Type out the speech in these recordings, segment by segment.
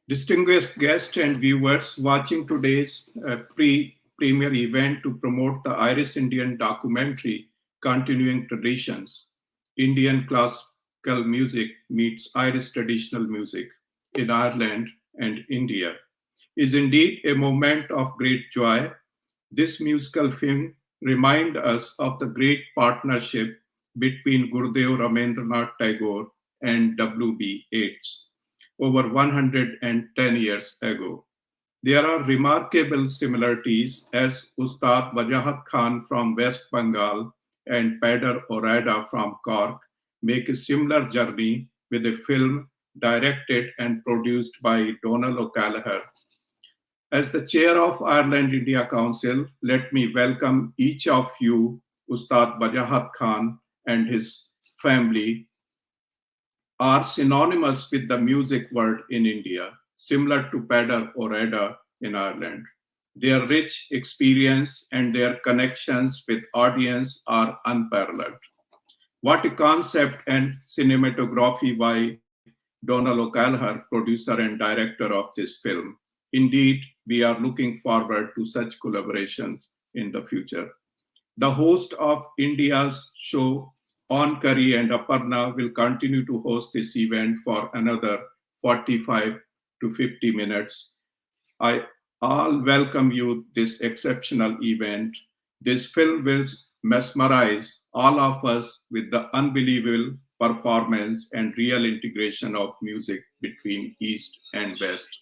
Distinguished guests and viewers watching today's pre-premiere event to promote the Irish Indian documentary Continuing Traditions, Indian Classical Music Meets Irish Traditional Music in Ireland and India, is indeed a moment of great joy. This musical film reminds us of the great partnership between Gurudev Rabindranath Tagore and W.B. Yeats over 110 years ago. There are remarkable similarities as Ustad Wajahat Khan from West Bengal and Peadar Ó Riada from Cork make a similar journey with a film directed and produced by Donal O'Ceilleachair. As the chair of Ireland India Council, let me welcome each of you, Ustad Wajahat Khan and his family, are synonymous with the music world in India, similar to Peadar Ó Riada in Ireland. Their rich experience and their connections with audience are unparalleled. What a concept and cinematography by Donal O'Ceilleachair, producer and director of this film. Indeed, we are looking forward to such collaborations in the future. The host of India's show, On Curry and Aparna, will continue to host this event for another 45 to 50 minutes. I all welcome you this exceptional event. This film will mesmerize all of us with the unbelievable performance and real integration of music between East and West.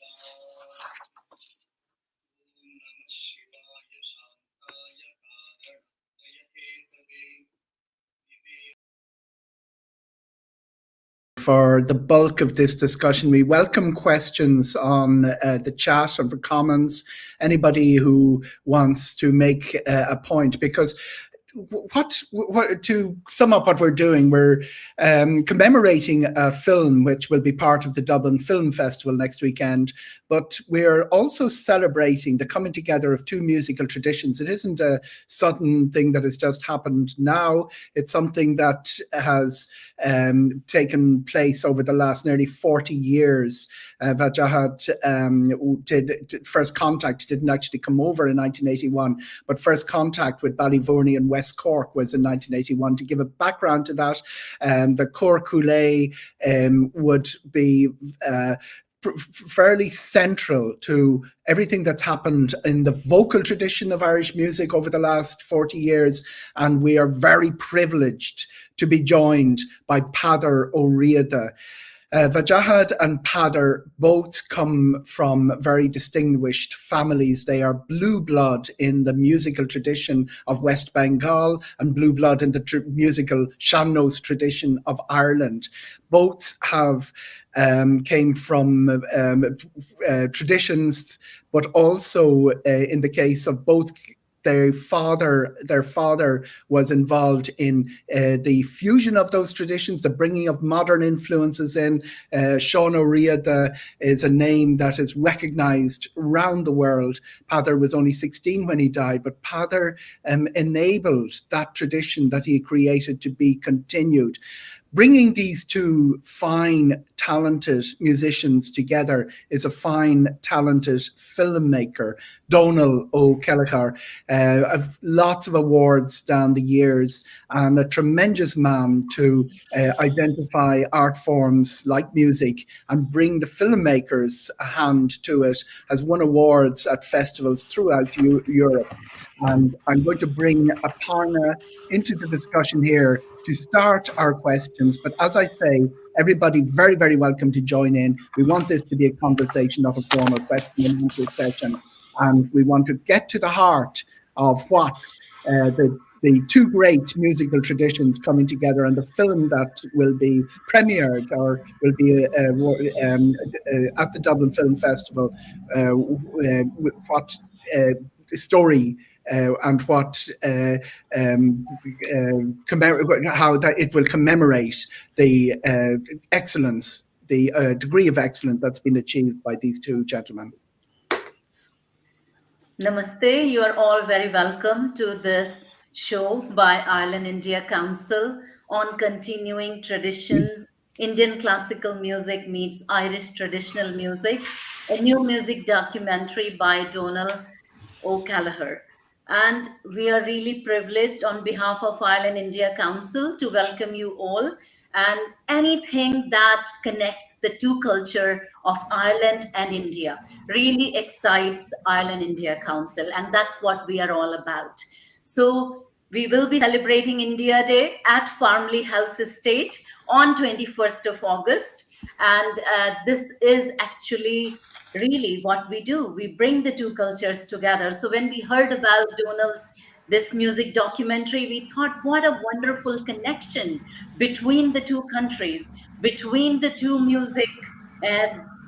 For the bulk of this discussion, we welcome questions on the chat and for comments. Anybody who wants to make a point, because what to sum up what we're doing, we're commemorating a film which will be part of the Dublin Film Festival next weekend, but we're also celebrating the coming together of two musical traditions. It isn't a sudden thing that has just happened now. It's something that has taken place over the last nearly 40 years. Wajahat First Contact didn't actually come over in 1981, but First Contact with Ballyvourney and West Cork was in 1981. To give a background to that, the Cork Houlet would be fairly central to everything that's happened in the vocal tradition of Irish music over the last 40 years. And we are very privileged to be joined by Peadar Ó Riada. Wajahat and Peadar both come from very distinguished families. They are blue blood in the musical tradition of West Bengal and blue blood in the musical sean-nós tradition of Ireland. Both have came from traditions, but also in the case of both, their father was involved in the fusion of those traditions, the bringing of modern influences in. Sean Ó Riada is a name that is recognized around the world. Peadar was only 16 when he died, but Peadar enabled that tradition that he created to be continued. Bringing these two fine, talented musicians together is a fine, talented filmmaker, Donal O'Ceilleachair. Lots of awards down the years, and a tremendous man to identify art forms like music and bring the filmmakers a hand to it. Has won awards at festivals throughout Europe. And I'm going to bring Aparna into the discussion here to start our questions. But as I say, everybody very, very welcome to join in. We want this to be a conversation, not a formal question and answer session. And we want to get to the heart of what the two great musical traditions coming together, and the film that will be premiered or will be at the Dublin Film Festival, what story and what how that it will commemorate the excellence, the degree of excellence that's been achieved by these two gentlemen. Namaste. You are all very welcome to this show by Ireland India Council on continuing traditions. Indian classical music meets Irish traditional music. a new music documentary by Donal O'Ceilleachair. And we are really privileged on behalf of Ireland India Council to welcome you all. And anything that connects the two culture of Ireland and India really excites Ireland India Council. And that's what we are all about. So we will be celebrating India Day at Farmley House Estate on 21st of August. And this is actually really what we do. We bring the two cultures together. So when we heard about Donal's this music documentary, we thought, what a wonderful connection between the two countries, between the two music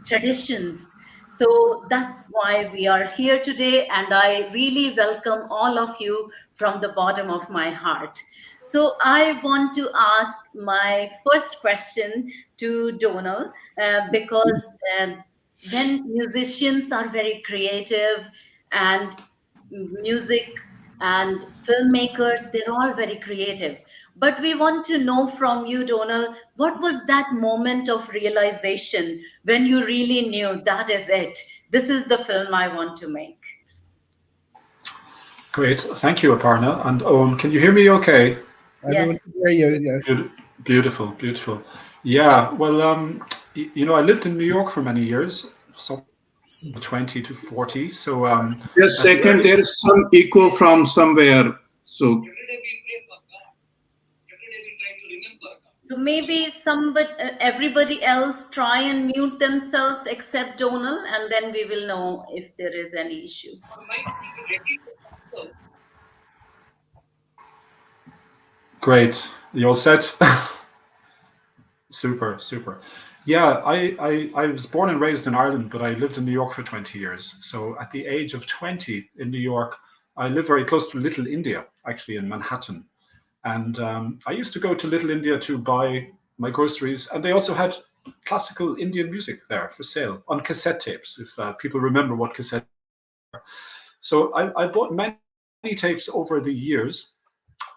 traditions. So that's why we are here today, and I really welcome all of you from the bottom of my heart. So I want to ask my first question to Donal, because when musicians are very creative and music and filmmakers, they're all very creative. But we want to know from you, Donal, what was that moment of realization when you really knew that is it? This is the film I want to make. Great, thank you, Aparna. And Owen, can you hear me okay? Yes. Hear you, yeah. Beautiful, beautiful. Yeah, well, you know, I lived in New York for many years, so 20 to 40. So just a second, there is some echo from somewhere. So maybe everybody else try and mute themselves except Donal, and then we will know if there is any issue. Great, you all set? Super, super. Yeah, I was born and raised in Ireland, but I lived in New York for 20 years. So at the age of 20 in New York, I lived very close to Little India, actually in Manhattan. And I used to go to Little India to buy my groceries. And they also had classical Indian music there for sale on cassette tapes, if people remember what cassette are. So I bought many tapes over the years.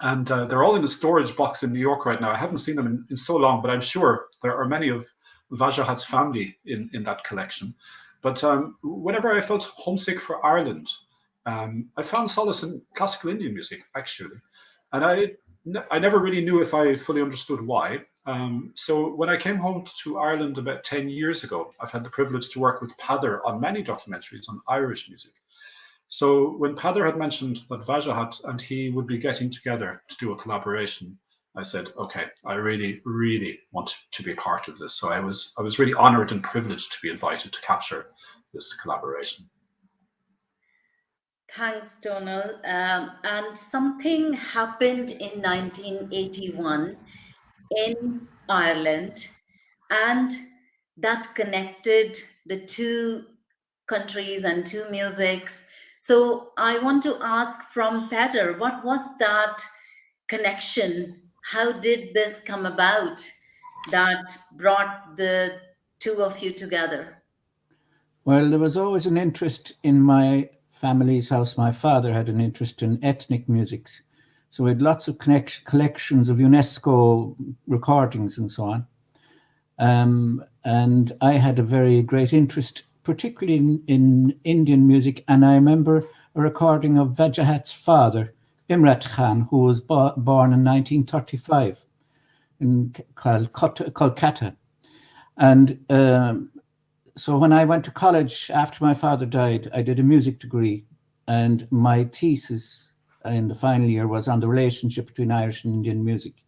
And they're all in a storage box in New York right now. I haven't seen them in so long, but I'm sure there are many of Wajahat's family in that collection. But whenever I felt homesick for Ireland, I found solace in classical Indian music, actually. And I never really knew if I fully understood why. So when I came home to Ireland about 10 years ago, I've had the privilege to work with Peadar on many documentaries on Irish music. So when Peadar had mentioned that Wajahat and he would be getting together to do a collaboration, I said, okay, I really, really want to be part of this. So I was really honored and privileged to be invited to capture this collaboration. Thanks, Donal. And something happened in 1981 in Ireland, and that connected the two countries and two musics. So I want to ask from Peadar, what was that connection? How did this come about that brought the two of you together? Well, there was always an interest in my family's house. My father had an interest in ethnic musics. So we had lots of collections of UNESCO recordings and so on. And I had a very great interest, particularly in Indian music. And I remember a recording of Wajahat's father, Imrat Khan, who was born in 1935 in Kolkata. And so when I went to college after my father died, I did a music degree. And my thesis in the final year was on the relationship between Irish and Indian music.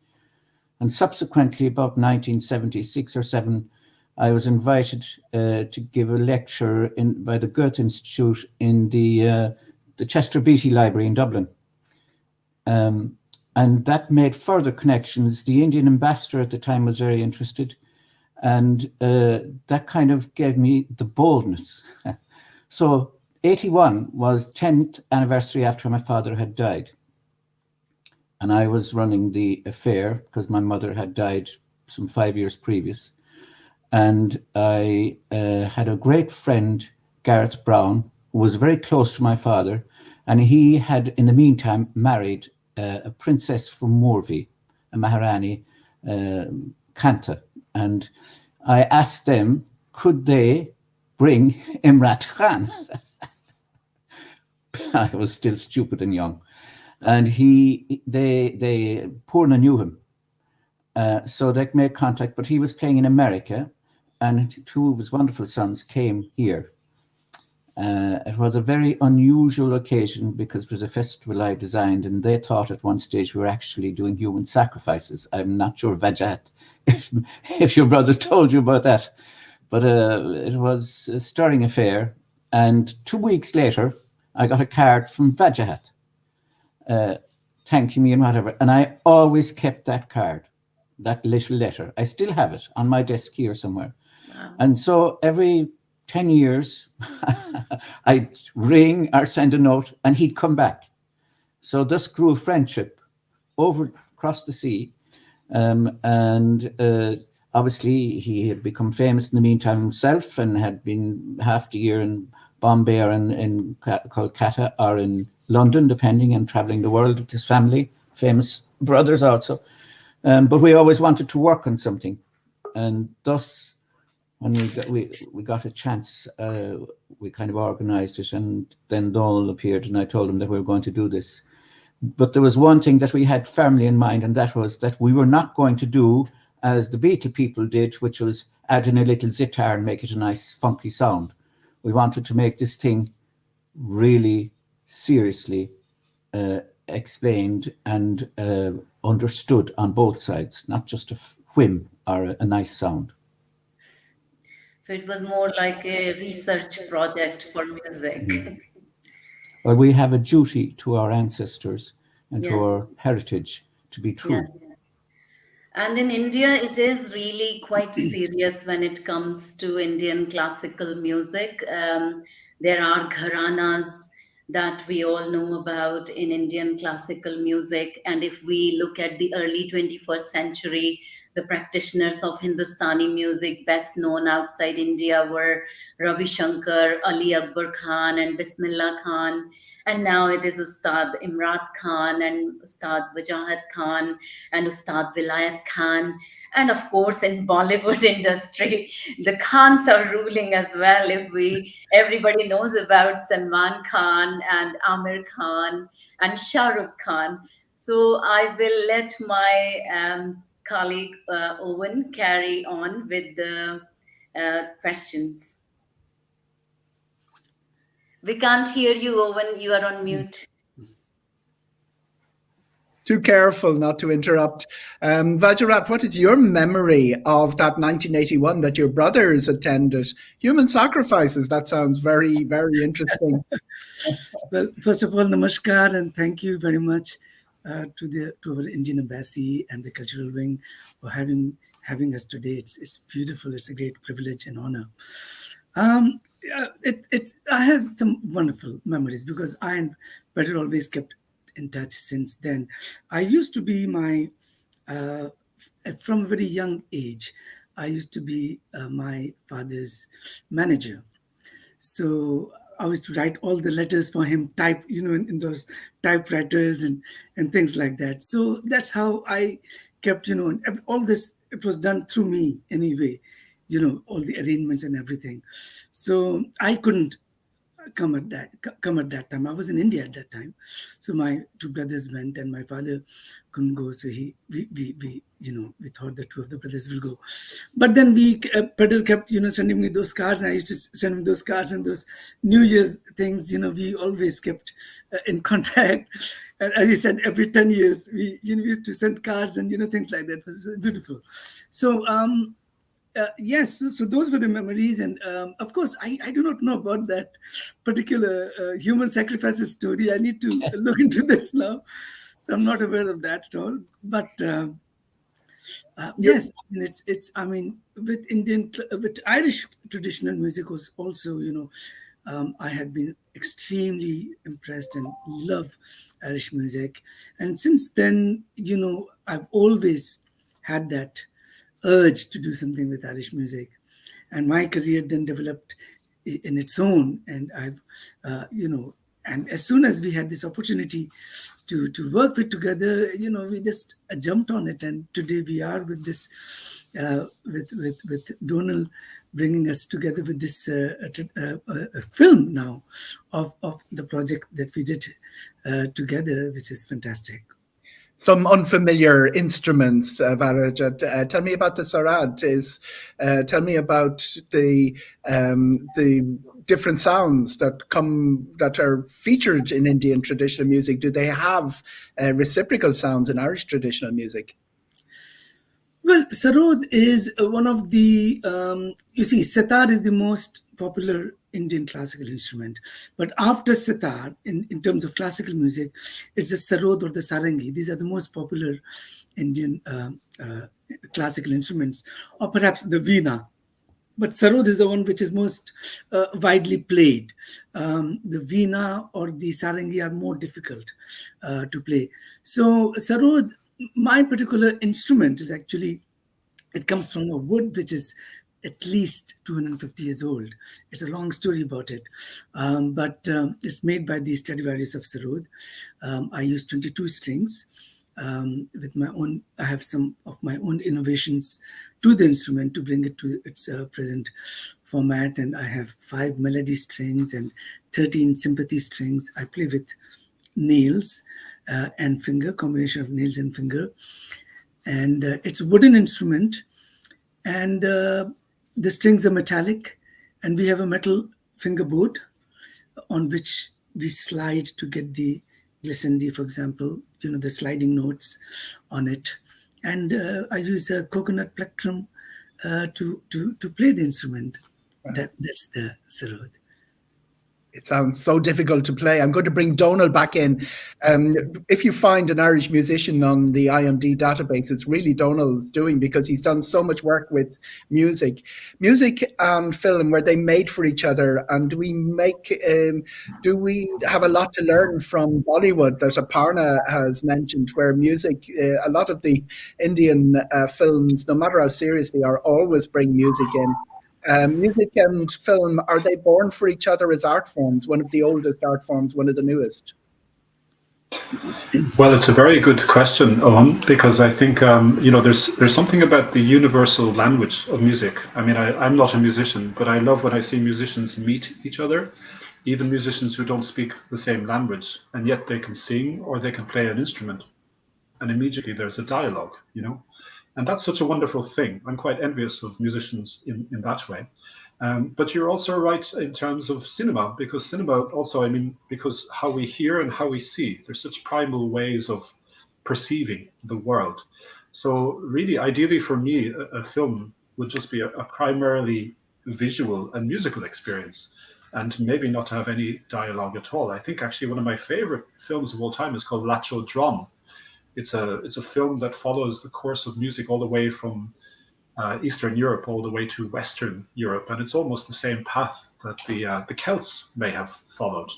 And subsequently, about 1976 or 7, I was invited to give a lecture by the Goethe Institute in the Chester Beatty Library in Dublin. And that made further connections. The Indian ambassador at the time was very interested. And that kind of gave me the boldness. So 81 was 10th anniversary after my father had died. And I was running the affair because my mother had died some 5 years previous. And I had a great friend, Gareth Brown, who was very close to my father. And he had, in the meantime, married a princess from Morvey, a Maharani, Kanta. And I asked them, could they bring Imrat Khan. I was still stupid and young. And they Purna knew him. So they made contact, but he was playing in America, and two of his wonderful sons came here. It was a very unusual occasion because it was a festival I designed, and they thought at one stage we were actually doing human sacrifices. I'm not sure, Wajahat, if your brothers told you about that, but it was a stirring affair. And 2 weeks later, I got a card from Wajahat thanking me and whatever, and I always kept that card, that little letter. I still have it on my desk here somewhere. Wow. And so every 10 years, I'd ring or send a note, and he'd come back. So thus grew a friendship across the sea. Obviously, he had become famous in the meantime himself, and had been half the year in Bombay or in Kolkata or in London, depending, and traveling the world with his family, famous brothers also. But we always wanted to work on something. And thus, when we got a chance, we kind of organized it, and then Donal appeared, and I told him that we were going to do this. But there was one thing that we had firmly in mind, and that was that we were not going to do as the Beatle people did, which was add in a little sitar and make it a nice funky sound. We wanted to make this thing really seriously explained and understood on both sides, not just a whim or a nice sound. So it was more like a research project for music. Mm. Well, we have a duty to our ancestors and Yes. to our heritage to be true. Yes. And in India, it is really quite serious when it comes to Indian classical music. There are gharanas that we all know about in Indian classical music. And if we look at the early 21st century, the practitioners of Hindustani music best known outside India were Ravi Shankar, Ali Akbar Khan, and Bismillah Khan. And now it is Ustad Imrat Khan and Ustad Wajahat Khan and Ustad Vilayat Khan. And of course, in Bollywood industry, the Khans are ruling as well. Everybody knows about Salman Khan and Amir Khan and Shah Rukh Khan. So I will let my colleague Owen carry on with the questions. We can't hear you, Owen. You are on mute. Too careful not to interrupt. Wajahat, what is your memory of that 1981 that your brothers attended? Human sacrifices. That sounds very, very interesting. Well, first of all, namaskar, and thank you very much to our Indian Embassy and the Cultural Wing for having us today. It's beautiful. It's a great privilege and honor. I have some wonderful memories because I and Peadar always kept in touch since then. I used to be from a very young age, I used to be my father's manager. So I was to write all the letters for him, type, in those typewriters and things like that. So that's how I kept, all this, it was done through me anyway, all the arrangements and everything. So I couldn't come at that time. I was in India at that time. So my two brothers went and my father couldn't go. So we thought the two of the brothers will go. But then Peadar kept, sending me those cards. And I used to send him those cards and those New Year's things, we always kept in contact. And as he said, every 10 years, we used to send cards and, things like that. It was beautiful. So, yes, so those were the memories. And of course, I do not know about that particular human sacrifices story. I need to look into this now. So I'm not aware of that at all. But yes, with Irish traditional music was also, I had been extremely impressed and love Irish music. And since then, I've always had that urge to do something with Irish music, and my career then developed in its own. And I've, and as soon as we had this opportunity to work with together, we just jumped on it. And today we are with this with Donal bringing us together with this a film now of the project that we did together, which is fantastic. Some unfamiliar instruments, Wajahat. Tell me about the Sarod. Tell me about the different sounds that are featured in Indian traditional music. Do they have reciprocal sounds in Irish traditional music? Well, Sarod is one of the, you see, sitar is the most popular Indian classical instrument. But after sitar, in terms of classical music, it's the sarod or the sarangi. These are the most popular Indian classical instruments, or perhaps the veena. But sarod is the one which is most widely played. The veena or the sarangi are more difficult to play. So sarod, my particular instrument is actually, it comes from a wood which is at least 250 years old. It's a long story about it, but it's made by the Stradivarius of Sarod. I use 22 strings with my own. I have some of my own innovations to the instrument to bring it to its present format, and I have 5 melody strings and 13 sympathy strings. I play with nails and finger, combination of nails and finger, and it's a wooden instrument, and the strings are metallic, and we have a metal fingerboard on which we slide to get the glissandi, for example, the sliding notes on it. And I use a coconut plectrum to play the instrument. Wow. That's the sarod. It sounds so difficult to play. I'm going to bring Donal back in. If you find an Irish musician on the IMD database, it's really Donal's doing, because he's done so much work with music and film, where they made for each other. And do we have a lot to learn from Bollywood that Aparna has mentioned, where music, a lot of the Indian films, no matter how serious they are, always bring music in. Music and film, are they born for each other as art forms? One of the oldest art forms, one of the newest? Well, it's a very good question, Owen, because I think there's something about the universal language of music. I mean, I'm not a musician, but I love when I see musicians meet each other, even musicians who don't speak the same language, and yet they can sing or they can play an instrument, and immediately there's a dialogue, And that's such a wonderful thing. I'm quite envious of musicians in that way. But you're also right in terms of cinema, because cinema also, because how we hear and how we see, there's such primal ways of perceiving the world. So really, ideally for me, a film would just be a primarily visual and musical experience, and maybe not have any dialogue at all. I think actually one of my favorite films of all time is called Lacho Drum. It's a film that follows the course of music all the way from Eastern Europe all the way to Western Europe, and it's almost the same path that the Celts may have followed,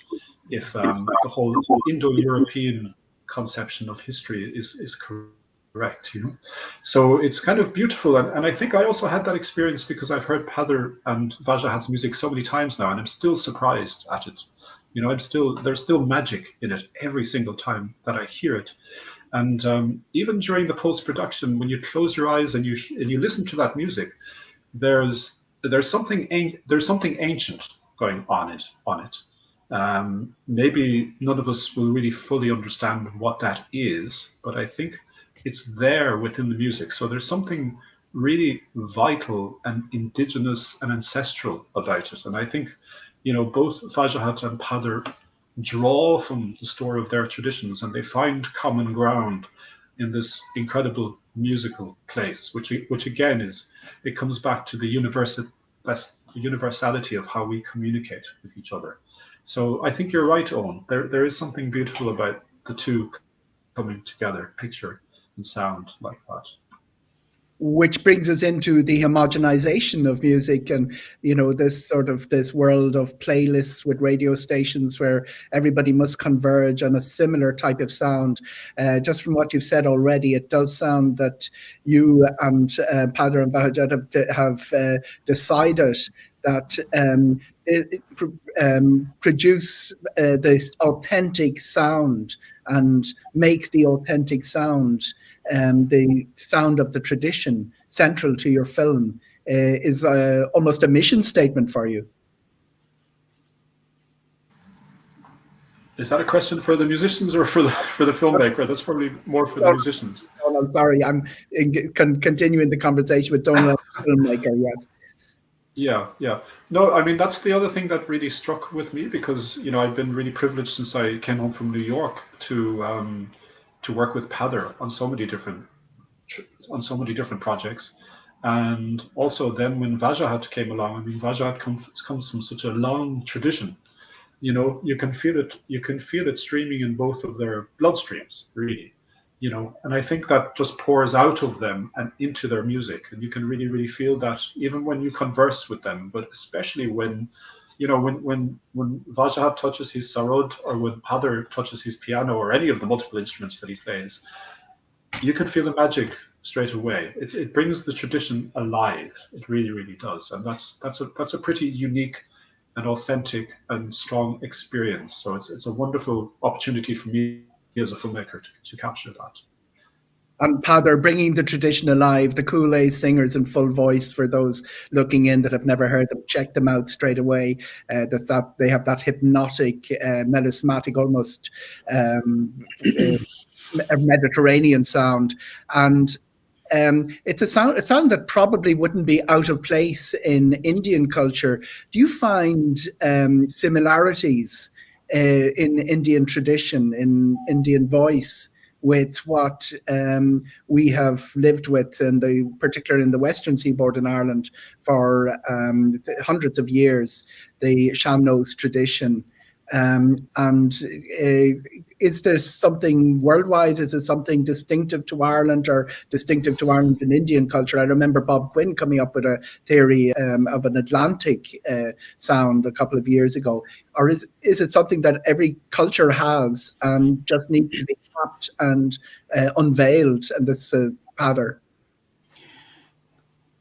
if the whole Indo-European conception of history is correct. So it's kind of beautiful, and I think I also had that experience because I've heard Peadar and Wajahat's music so many times now, and I'm still surprised at it. There's still magic in it every single time that I hear it. And even during the post-production, when you close your eyes and you listen to that music, there's something ancient going on it. Maybe none of us will really fully understand what that is, but I think it's there within the music. So there's something really vital and indigenous and ancestral about it. And I think, both Wajahat and Peadar draw from the store of their traditions, and they find common ground in this incredible musical place, which again it comes back to the universality of how we communicate with each other. So I think you're right, Owen. There is something beautiful about the two coming together, picture and sound, like that. Which brings us into the homogenization of music, and this world of playlists with radio stations where everybody must converge on a similar type of sound. Just from what you've said already, it does sound that you and Peadar and Wajahat have decided that produce this authentic sound and make the authentic sound, the sound of the tradition, central to your film, is almost a mission statement for you. Is that a question for the musicians or for the filmmaker? That's probably more for the musicians. Oh, I'm sorry. I'm continuing the conversation with Donal, filmmaker. Yes. Yeah. No, I mean, that's the other thing that really struck with me, because I've been really privileged since I came home from New York to work with Peadar on so many different projects, and also then when Wajahat came along. I mean, Wajahat comes from such a long tradition. You can feel it streaming in both of their bloodstreams, really. And I think that just pours out of them and into their music, and you can really, really feel that even when you converse with them, but especially when Wajahat touches his Sarod, or when Peadar touches his piano, or any of the multiple instruments that he plays, you can feel the magic straight away. It brings the tradition alive. It really, really does, and that's a pretty unique and authentic and strong experience. So it's a wonderful opportunity for me as a filmmaker to capture that. And Peadar bringing the tradition alive, the Kool-Aid singers in full voice. For those looking in that have never heard them, check them out straight away. They have that hypnotic, melismatic, almost a Mediterranean sound, and it's a sound that probably wouldn't be out of place in Indian culture. Do you find similarities in Indian tradition, in Indian voice, with what we have lived with, particularly in the Western Seaboard in Ireland for hundreds of years, the Shamnose tradition? Is there something worldwide? Is it something distinctive to Ireland, or distinctive to Ireland in Indian culture? I remember Bob Quinn coming up with a theory of an Atlantic sound a couple of years ago. Or is it something that every culture has and just needs to be tapped and unveiled? And this Peadar.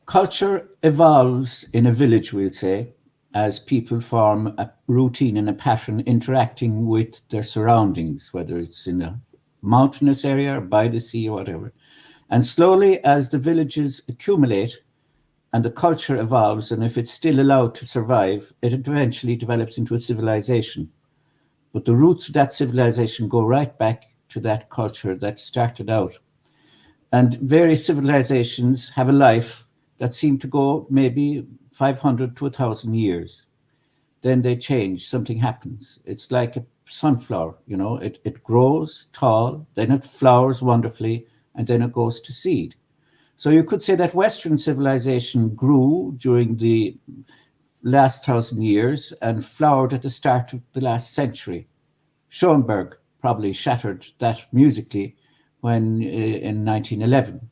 Culture evolves in a village, we'll say, as people form a routine and a pattern interacting with their surroundings, whether it's in a mountainous area or by the sea or whatever. And slowly, as the villages accumulate and the culture evolves, and if it's still allowed to survive, it eventually develops into a civilization. But the roots of that civilization go right back to that culture that started out. And various civilizations have a life that seem to go maybe 500 to 1,000 years. Then they change, something happens. It's like a sunflower, it grows tall, then it flowers wonderfully, and then it goes to seed. So you could say that Western civilization grew during the last 1,000 years and flowered at the start of the last century. Schoenberg probably shattered that musically when in 1911.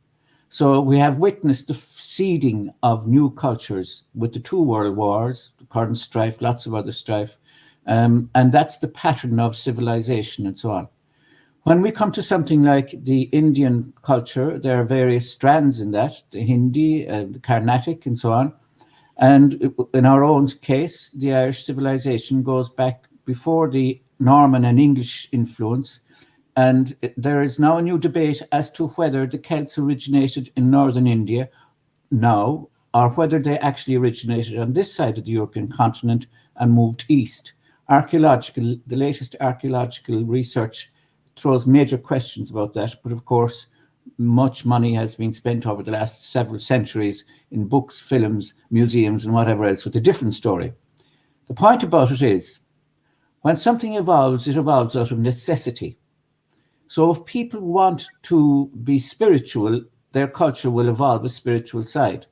So we have witnessed the seeding of new cultures with the 2 world wars, the current strife, lots of other strife, and that's the pattern of civilization and so on. When we come to something like the Indian culture, there are various strands in that, the Hindi, the Carnatic and so on. And in our own case, the Irish civilization goes back before the Norman and English influence. And there is now a new debate as to whether the Celts originated in northern India now, or whether they actually originated on this side of the European continent and moved east. The latest archaeological research throws major questions about that, but of course, much money has been spent over the last several centuries in books, films, museums, and whatever else with a different story. The point about it is, when something evolves, it evolves out of necessity. So if people want to be spiritual, their culture will evolve a spiritual side.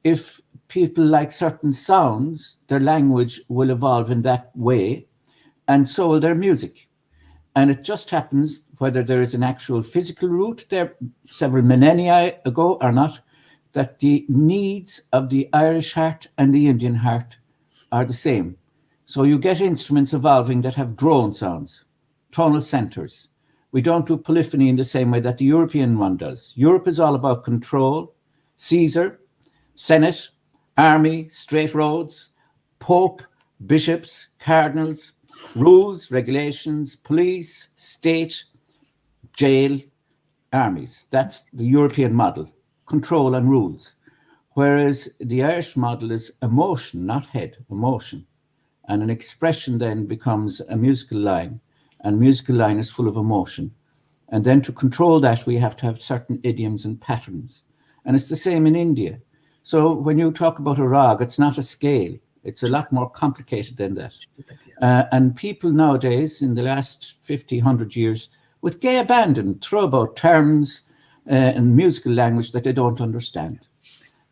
If people like certain sounds, their language will evolve in that way, and so will their music. And it just happens, whether there is an actual physical root there several millennia ago or not, that the needs of the Irish heart and the Indian heart are the same. So you get instruments evolving that have drone sounds, tonal centers. We don't do polyphony in the same way that the European one does. Europe is all about control, Caesar, Senate, army, straight roads, pope, bishops, cardinals, rules, regulations, police, state, jail, armies. That's the European model, control and rules. Whereas the Irish model is emotion, not head, emotion. And an expression then becomes a musical line, and musical line is full of emotion. And then to control that, we have to have certain idioms and patterns. And it's the same in India. So when you talk about a rag, it's not a scale. It's a lot more complicated than that. And people nowadays, in the last 50, 100 years, with gay abandon, throw about terms and musical language that they don't understand.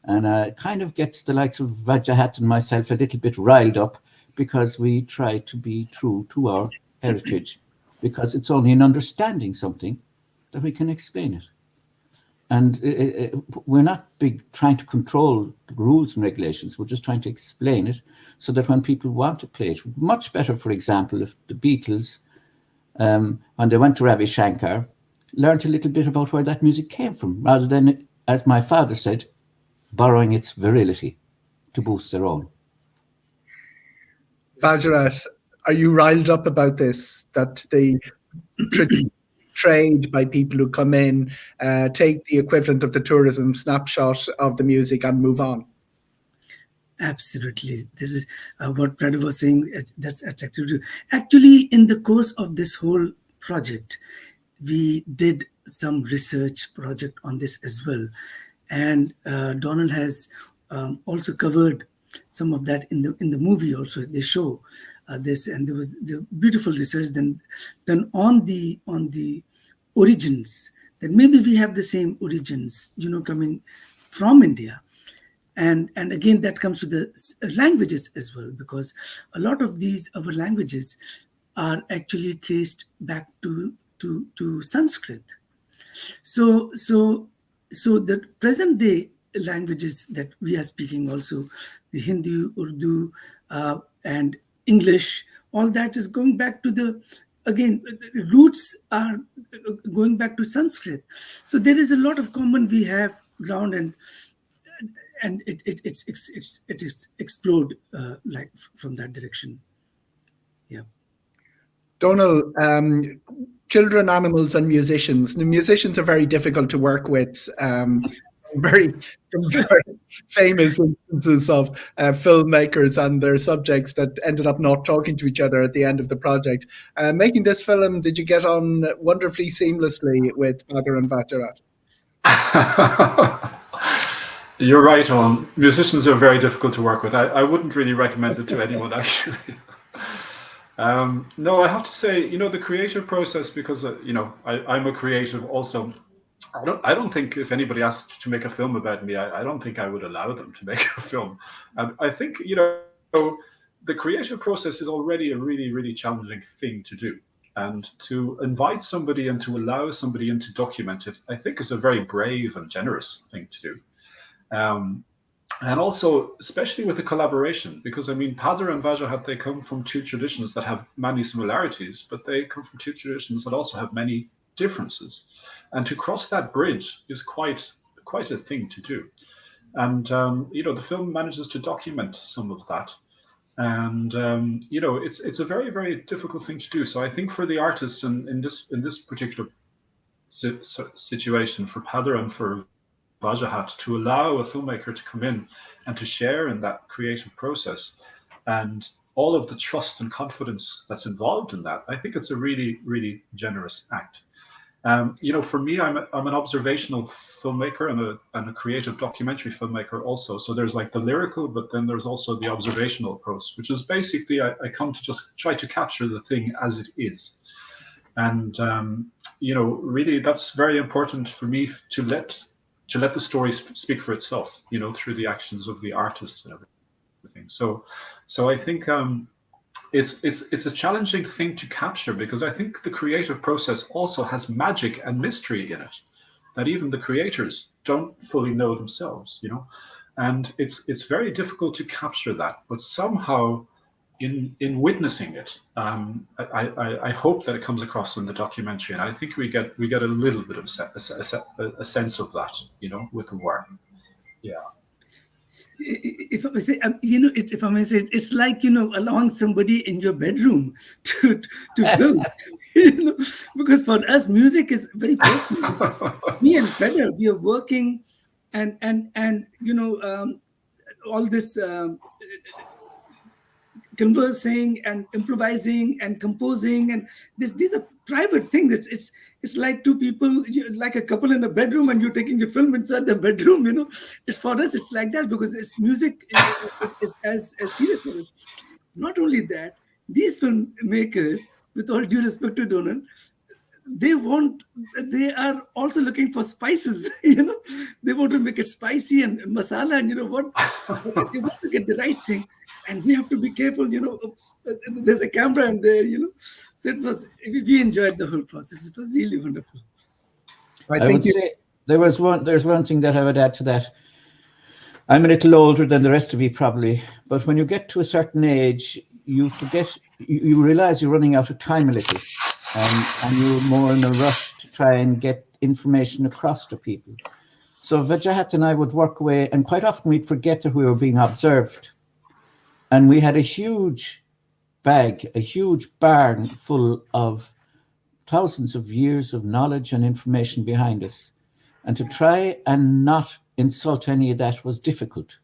And it kind of gets the likes of Wajahat and myself a little bit riled up, because we try to be true to our heritage, because it's only in understanding something that we can explain it. And we're not big trying to control the rules and regulations. We're just trying to explain it so that when people want to play it, much better, for example, if the Beatles, when they went to Ravi Shankar, learned a little bit about where that music came from, rather than, as my father said, borrowing its virility to boost their own. Wajahat, are you riled up about this, that the trade by people who come in, take the equivalent of the tourism snapshot of the music and move on? Absolutely. This is what Peadar was saying. That's actually true. Actually, in the course of this whole project, we did some research project on this as well. And Donal has also covered some of that in the movie also. They show this, and there was the beautiful research done on the origins, that maybe we have the same origins, coming from India. And again, that comes to the languages as well, because a lot of our languages are actually traced back to Sanskrit. So the present day languages that we are speaking also, the Hindi, Urdu, and English, all that is going back to the roots are going back to Sanskrit. So there is a lot of common we have ground, and it's explored like from that direction. Yeah. Donal, children, animals, and musicians. The musicians are very difficult to work with. Some very famous instances of filmmakers and their subjects that ended up not talking to each other at the end of the project. Making this film, did you get on wonderfully seamlessly with Peadar and Wajahat? You're right on. Musicians are very difficult to work with. I wouldn't really recommend it to anyone, actually. No, I have to say, the creative process, because, I'm a creative also. I don't think if anybody asked to make a film about me, I don't think I would allow them to make a film. I think, the creative process is already a really, really challenging thing to do. And to invite somebody and to allow somebody in to document it, I think is a very brave and generous thing to do. And also, especially with the collaboration, because Peadar and Wajahat, they come from two traditions that have many similarities, but they come from two traditions that also have many differences. And to cross that bridge is quite a thing to do. And, the film manages to document some of that. And, it's a very, very difficult thing to do. So I think for the artists in this particular situation, for Peadar and for Wajahat, to allow a filmmaker to come in and to share in that creative process and all of the trust and confidence that's involved in that, I think it's a really, really generous act. For me, I'm an observational filmmaker and a creative documentary filmmaker also. So there's like the lyrical, but then there's also the observational approach, which is basically I come to just try to capture the thing as it is. And, really that's very important for me to let the story speak for itself, through the actions of the artists and everything. So I think it's a challenging thing to capture, because I think the creative process also has magic and mystery in it that even the creators don't fully know themselves, and it's very difficult to capture that. But somehow in witnessing it, I hope that it comes across in the documentary, and I think we get a little bit of a sense of that, with the work. Yeah. if I may say, if I may say, it's like, allowing somebody in your bedroom to film, because for us, music is very personal. Me and Peadar, we are working, and all this conversing and improvising and composing, and these are private things. It's like two people, like a couple in a bedroom, and you're taking your film inside the bedroom. It's for us, it's like that, because it's music is as serious for us. Not only that, these filmmakers, with all due respect to Donal, they are also looking for spices. They want to make it spicy and masala, and what they want to get the right thing, and we have to be careful. Oops, there's a camera in there. So we enjoyed the whole process. It was really wonderful. I would say there's one thing that I would add to that. I'm a little older than the rest of you probably, but when you get to a certain age, you forget, you realize you're running out of time a little, and you're more in a rush to try and get information across to people. So Wajahat and I would work away, and quite often we'd forget that we were being observed. And we had a huge bag, a huge barn full of thousands of years of knowledge and information behind us. And to try and not insult any of that was difficult.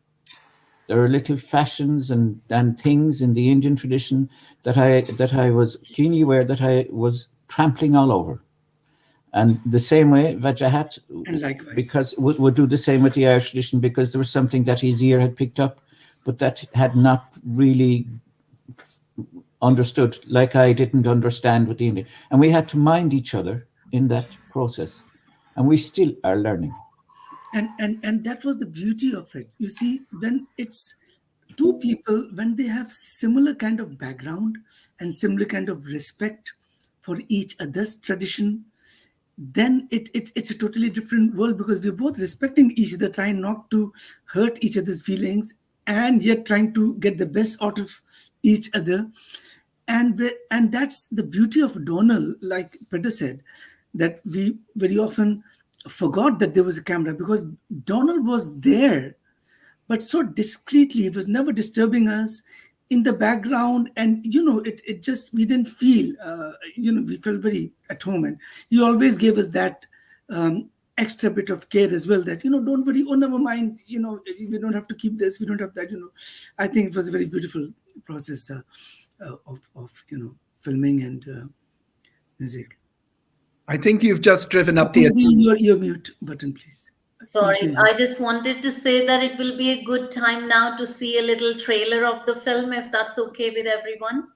There are little fashions and things in the Indian tradition that I was keenly aware that I was trampling all over. And the same way, Wajahat, because would do the same with the Irish tradition, because there was something that his ear had picked up, but that had not really understood, like I didn't understand with the Indian. And we had to mind each other in that process. And we still are learning. And that was the beauty of it. You see, when it's two people, when they have similar kind of background and similar kind of respect for each other's tradition, then it's a totally different world, because we're both respecting each other, trying not to hurt each other's feelings, and yet trying to get the best out of each other. And that's the beauty of Donal, like Peadar said, that we very often forgot that there was a camera, because Donal was there, but so discreetly. He was never disturbing us in the background, and it just, we didn't feel, we felt very at home, and he always gave us that extra bit of care as well, that don't worry, oh, never mind, we don't have to keep this, we don't have that. I think it was a very beautiful process of filming and music. I think you've just driven up your mute button, please. Sorry, I just wanted to say that it will be a good time now to see a little trailer of the film, if that's okay with everyone.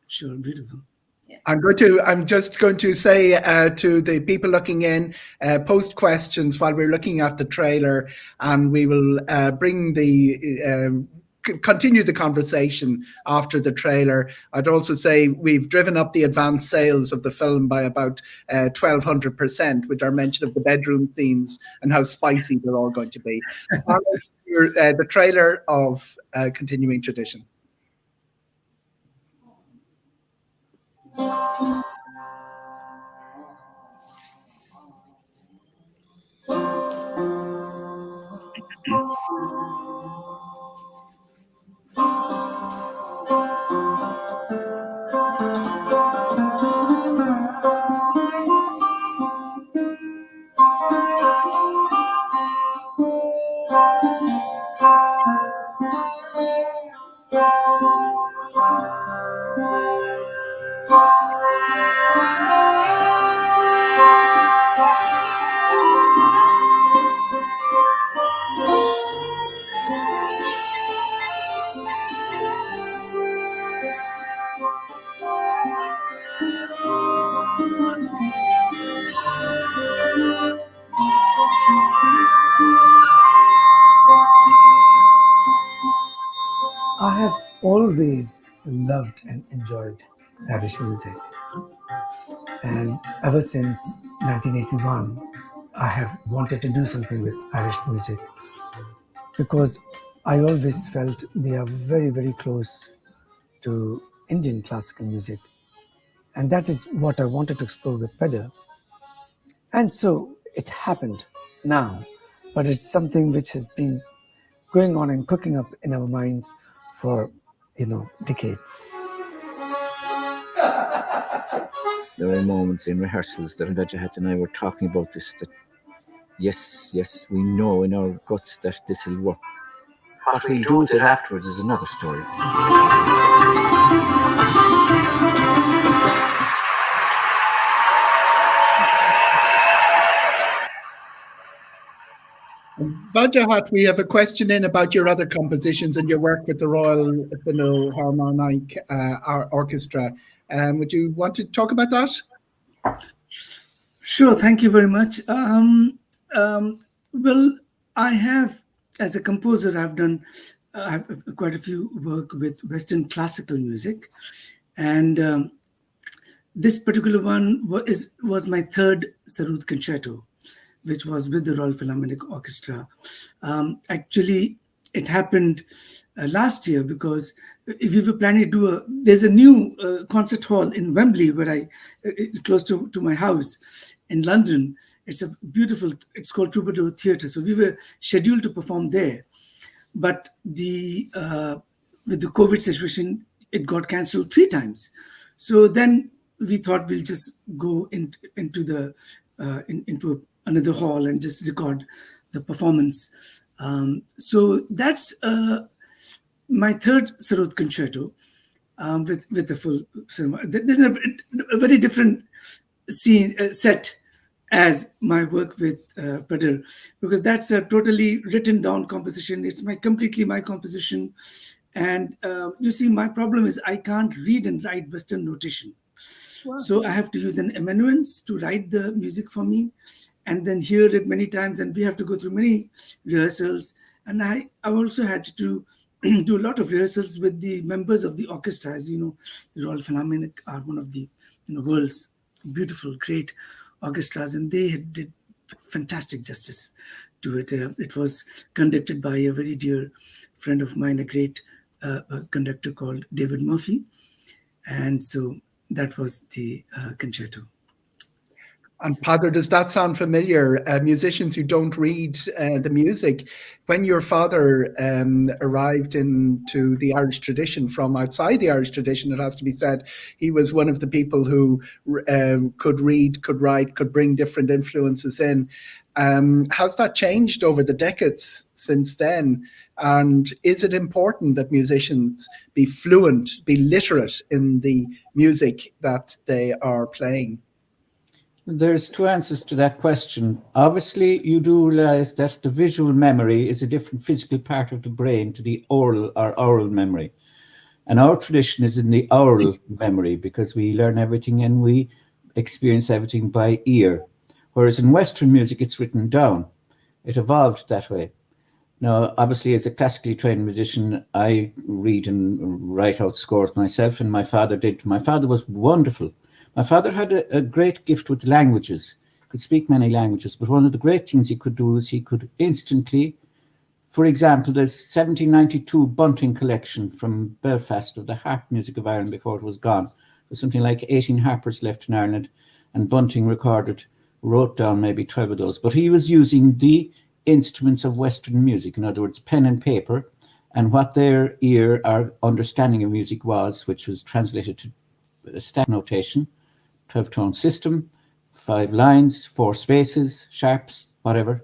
Sure, beautiful. Yeah. I'm just going to say to the people looking in, post questions while we're looking at the trailer, and we will continue the conversation after the trailer. I'd also say we've driven up the advanced sales of the film by about 1,200%, with our mention of the bedroom scenes and how spicy they're all going to be. The trailer of Continuing Tradition. I have always loved and enjoyed Irish music. And ever since 1981, I have wanted to do something with Irish music, because I always felt they are very, very close to Indian classical music. And that is what I wanted to explore with Peadar. And so it happened now, but it's something which has been going on and cooking up in our minds for, decades. There were moments in rehearsals that Wajahat and I were talking about this, that yes, we know in our guts that this will work. What we'll do with it afterwards is another story. Wajahat, we have a question in about your other compositions and your work with the Royal Philharmonic Orchestra. Would you want to talk about that? Sure, thank you very much. Well, I have, as a composer, I've done quite a few work with Western classical music, and this particular one was my third Sarod concerto, which was with the Royal Philharmonic Orchestra. Actually, it happened last year, because if we were planning to do there's a new concert hall in Wembley, where close to my house in London. It's called Troubadour Theatre. So we were scheduled to perform there, but with the COVID situation, it got cancelled 3 times. So then we thought we'll just go into another hall and just record the performance. So that's my third Sarod concerto with the full cinema. There's a very different set as my work with Peadar, because that's a totally written down composition. It's completely my composition. And you see, my problem is I can't read and write Western notation. Wow. So I have to use an amanuense to write the music for me, and then hear it many times, and we have to go through many rehearsals. And I also had to do a lot of rehearsals with the members of the orchestra. As you know, the Royal Philharmonic are one of the world's beautiful, great orchestras, and they did fantastic justice to it. It was conducted by a very dear friend of mine, a great conductor called David Murphy. And so that was the concerto. And Peadar, does that sound familiar? Musicians who don't read the music, when your father arrived into the Irish tradition from outside the Irish tradition, it has to be said, he was one of the people who could read, could write, could bring different influences in. Has that changed over the decades since then? And is it important that musicians be fluent, be literate in the music that they are playing? There's 2 answers to that question. Obviously, you do realize that the visual memory is a different physical part of the brain to the oral memory. And our tradition is in the oral memory, because we learn everything and we experience everything by ear. Whereas in Western music, it's written down. It evolved that way. Now, obviously, as a classically trained musician, I read and write out scores myself, and my father did. My father was wonderful. My father had a great gift with languages, could speak many languages, but one of the great things he could do is he could instantly, for example, the 1792 Bunting collection from Belfast of the harp music of Ireland before it was gone. There's something like 18 harpers left in Ireland, and Bunting wrote down maybe 12 of those. But he was using the instruments of Western music, in other words, pen and paper, and what their ear or understanding of music was, which was translated to staff notation, 12-tone system, 5 lines, 4 spaces, sharps, whatever,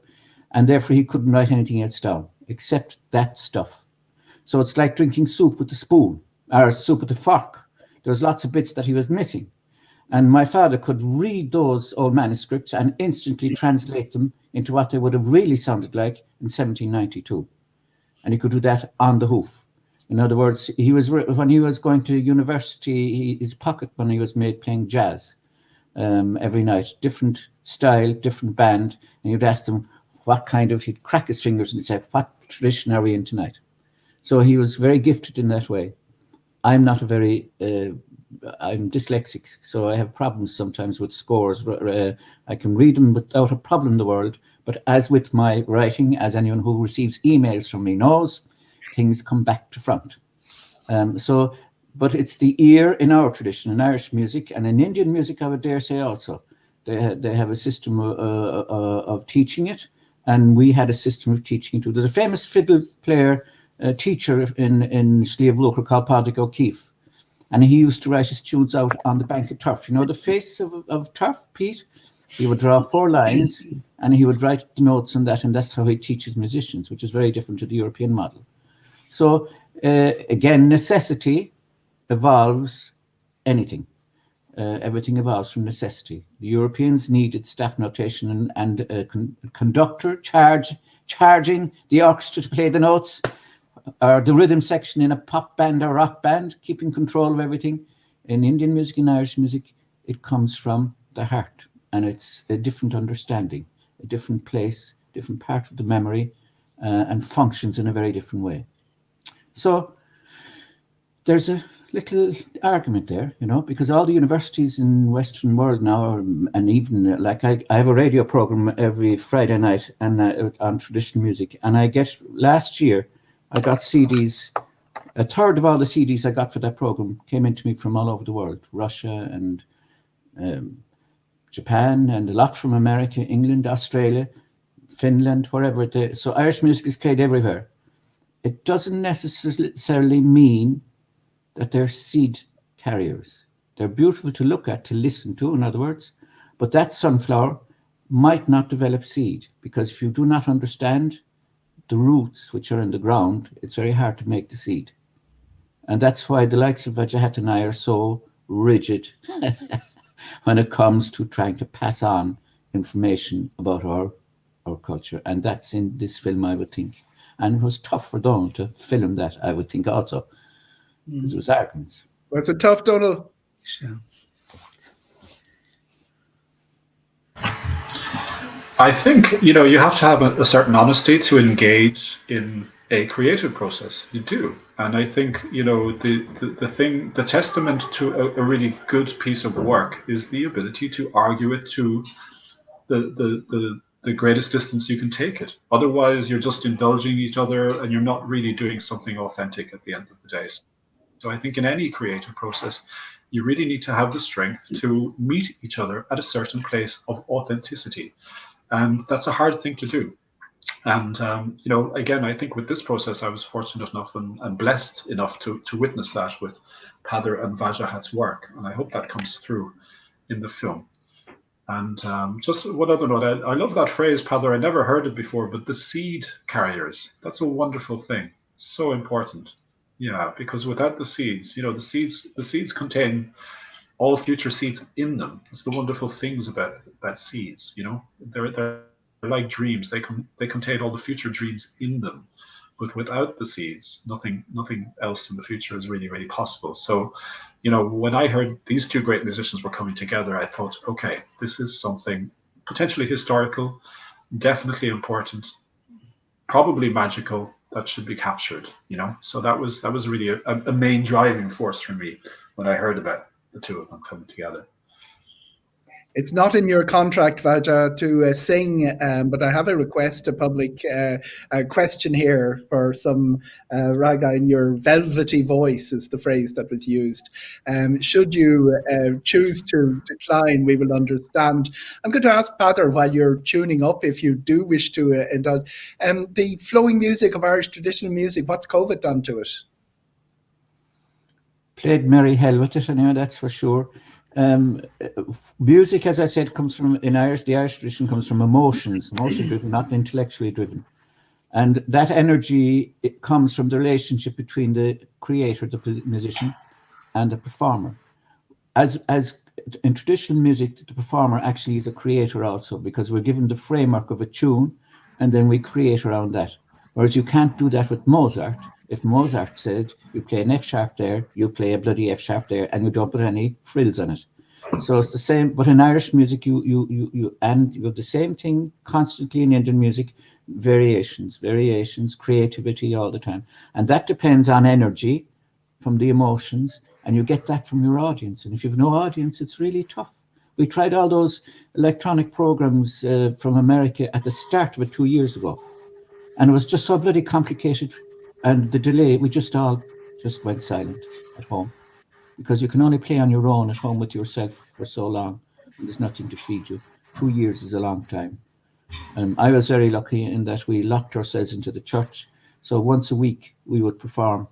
and therefore he couldn't write anything else down except that stuff. So it's like drinking soup with a spoon, or soup with a fork. There was lots of bits that he was missing. And my father could read those old manuscripts and instantly translate them into what they would have really sounded like in 1792. And he could do that on the hoof. In other words, when he was going to university, his pocket money was made playing jazz every night, different style, different band. And you'd ask him he'd crack his fingers and he'd say, what tradition are we in tonight? So he was very gifted in that way. I'm not I'm dyslexic, so I have problems sometimes with scores. I can read them without a problem in the world, but as with my writing, as anyone who receives emails from me knows, things come back to front. But it's the ear in our tradition, in Irish music, and in Indian music, I would dare say also. They have a system of teaching it, And we had a system of teaching too. There's a famous fiddle player, teacher in Slieve Local called Peadar O'Ceilleachair. And he used to write his tunes out on the bank of turf. You know the face of turf, Pete? He would draw 4 lines and he would write the notes on that, and that's how he teaches musicians, which is very different to the European model. So again, necessity evolves anything. Everything evolves from necessity. The Europeans needed staff notation and a conductor charging the orchestra to play the notes, or the rhythm section in a pop band or rock band, keeping control of everything. In Indian music and Irish music, it comes from the heart, and it's a different understanding, a different place, different part of the memory, and functions in a very different way. So there's a little argument there, you know, because all the universities in Western world now, and even like I have a radio program every Friday night and on traditional music, and last year I got CDs. A third of all the CDs I got for that program came into me from all over the world, Russia and Japan, and a lot from America, England, Australia, Finland, wherever it is. So Irish music is played everywhere. It doesn't necessarily mean that they're seed carriers. They're beautiful to look at, to listen to, in other words, but that sunflower might not develop seed, because if you do not understand the roots which are in the ground, it's very hard to make the seed. And that's why the likes of Wajahat and I are so rigid when it comes to trying to pass on information about our culture. And that's in this film, I would think. And it was tough for Donal to film that, I would think also. It was arguments. Was it tough, Donal? Sure. I think, you know, you have to have a certain honesty to engage in a creative process. You do. And I think, you know, the testament to a really good piece of work is the ability to argue it to the greatest distance you can take it. Otherwise, you're just indulging each other and you're not really doing something authentic at the end of the day. So I think in any creative process, you really need to have the strength to meet each other at a certain place of authenticity. And that's a hard thing to do. And, you know, again, I think with this process, I was fortunate enough and blessed enough to witness that with Peadar and Wajahat's work. And I hope that comes through in the film. And just one other note, I love that phrase, Peadar. I never heard it before, but the seed carriers, that's a wonderful thing. So important. Yeah, because without the seeds, you know, the seeds contain all future seeds in them. It's the wonderful things about seeds, you know. They're like dreams. They contain all the future dreams in them. But without the seeds, nothing else in the future is really, really possible. So, you know, when I heard these two great musicians were coming together, I thought, okay, this is something potentially historical, definitely important, probably magical, that should be captured, you know. So that was really a main driving force for me when I heard about the two of them coming together. It's not in your contract, Vaja, to sing, but I have a request, a public question here for some raga in your velvety voice, is the phrase that was used. Should you choose to decline, we will understand. I'm going to ask Peadar, while you're tuning up, if you do wish to indulge, the flowing music of Irish traditional music, what's COVID done to it? Played merry hell with it, anyway, that's for sure. Music, as I said, comes from, in Irish, the Irish tradition comes from emotions, emotionally driven, not intellectually driven. And that energy, it comes from the relationship between the creator, the musician, and the performer. As in traditional music, the performer actually is a creator also, because we're given the framework of a tune, and then we create around that. Whereas you can't do that with Mozart. If Mozart said, you play an F sharp there, you play a bloody F sharp there, and you don't put any frills on it. So it's the same, but in Irish music, you have the same thing constantly in Indian music, variations, creativity all the time. And that depends on energy from the emotions, and you get that from your audience. And if you've no audience, it's really tough. We tried all those electronic programs from America at the start of it 2 years ago. And it was just so bloody complicated. And the delay, we just all went silent at home, because you can only play on your own at home with yourself for so long, and there's nothing to feed you. 2 years is a long time. I was very lucky in that we locked ourselves into the church. So once a week we would perform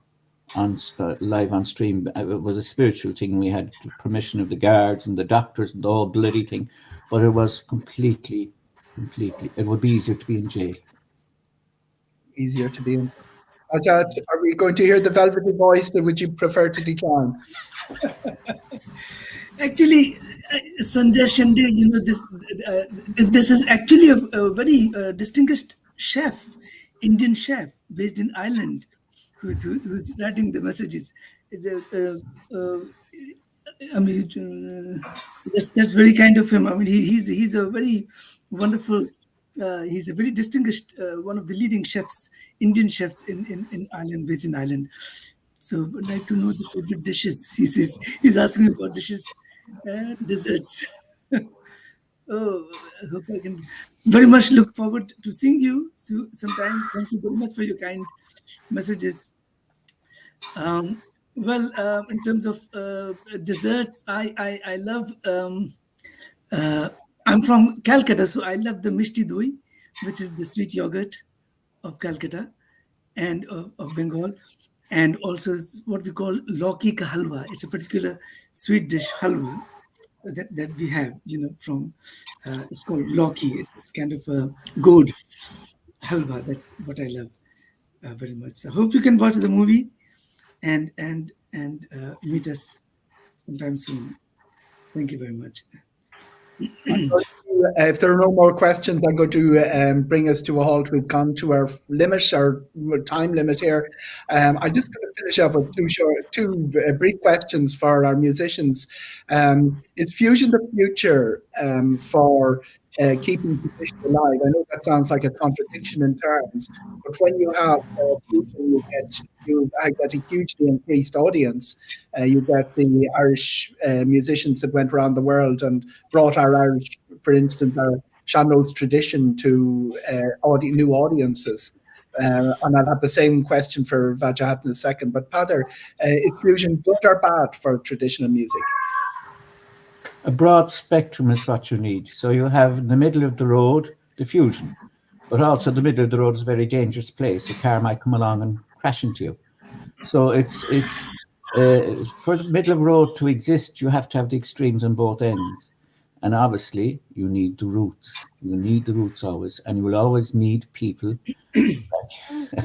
on live on stream. It was a spiritual thing. We had permission of the guards and the doctors and the whole bloody thing, but it was completely. It would be easier to be in jail. Easier to be in. Wajahat, are we going to hear the velvety voice, or would you prefer to decline? Actually, Sanjay Shende, this is actually a very distinguished chef, Indian chef based in Ireland, who's writing the messages. It's that's very kind of him. I mean, he's a very wonderful. He's a very distinguished, one of the leading chefs, Indian chefs in Ireland, based in Ireland. So I'd like to know the favorite dishes. He's asking me about dishes and desserts. Oh, I hope I can very much look forward to seeing you sometime. Thank you very much for your kind messages. In terms of desserts, I love. I'm from Calcutta, so I love the Mishti Doi, which is the sweet yogurt of Calcutta and of Bengal. And also what we call Lauki ka halwa. It's a particular sweet dish, halwa, that we have, from, it's called Lauki. It's kind of a gourd halwa. That's what I love very much. So I hope you can watch the movie and meet us sometime soon. Thank you very much. If there are no more questions, I'm going to bring us to a halt. We've come to our limit, our time limit here. I'm just going to finish up with two brief questions for our musicians. Is fusion the future for keeping tradition alive? I know that sounds like a contradiction in terms, but when you have fusion, you get a hugely increased audience. You get the Irish musicians that went around the world and brought our Irish, for instance, our Shannos tradition to new audiences. And I'll have the same question for Wajahat in a second. But Peadar, is fusion good or bad for traditional music? A broad spectrum is what you need. So you have in the middle of the road, the fusion, but also the middle of the road is a very dangerous place. A car might come along and crash into you. So it's for the middle of the road to exist, you have to have the extremes on both ends. And obviously, you need the roots. You need the roots always, and you will always need people.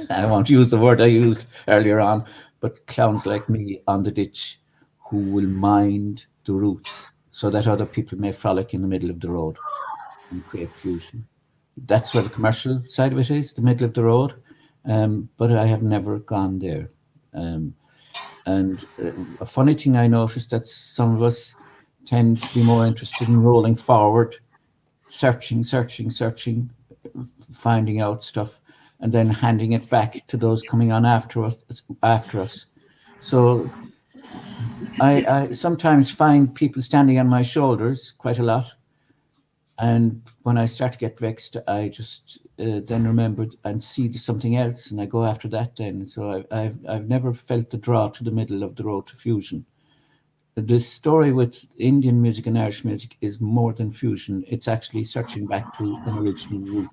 I won't use the word I used earlier on, but clowns like me on the ditch who will mind the roots so that other people may frolic in the middle of the road and create fusion. That's where the commercial side of it is, the middle of the road. But I have never gone there. And a funny thing I noticed that some of us tend to be more interested in rolling forward, searching, finding out stuff, and then handing it back to those coming on after us. So I sometimes find people standing on my shoulders quite a lot. And when I start to get vexed, I just then remember and see something else, and I go after that then. So I've never felt the draw to the middle of the road to fusion. The story with Indian music and Irish music is more than fusion. It's actually searching back to an original root.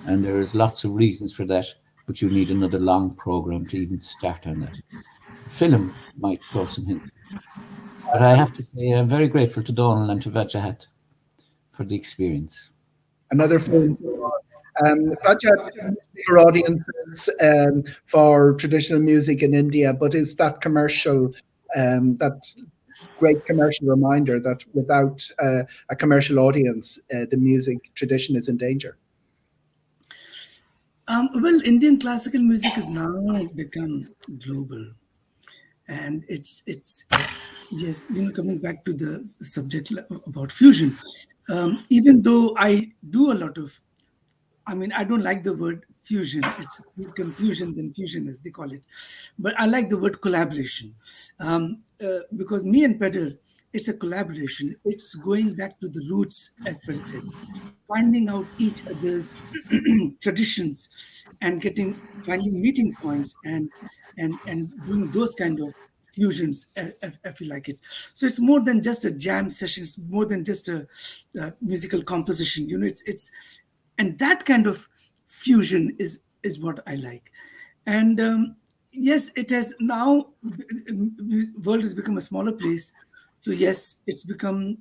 And there's lots of reasons for that, but you need another long program to even start on that. Film might show some hints. But I have to say, I'm very grateful to Donal and to Wajahat for the experience. Another film. Wajahat, bigger audiences for traditional music in India, but is that commercial, that great commercial reminder that without a commercial audience, the music tradition is in danger? Indian classical music has now become global, and it's yes, coming back to the subject about fusion. Even though I do a lot of, I don't like the word fusion. It's confusion than fusion, as they call it. But I like the word collaboration, because me and Peadar, it's a collaboration. It's going back to the roots, as Peadar said, finding out each other's traditions and finding meeting points and doing those kind of fusions, if you like it. So it's more than just a jam session. It's more than just a musical composition. It's And that kind of fusion is what I like. And yes, it has now, world has become a smaller place. So yes, it's become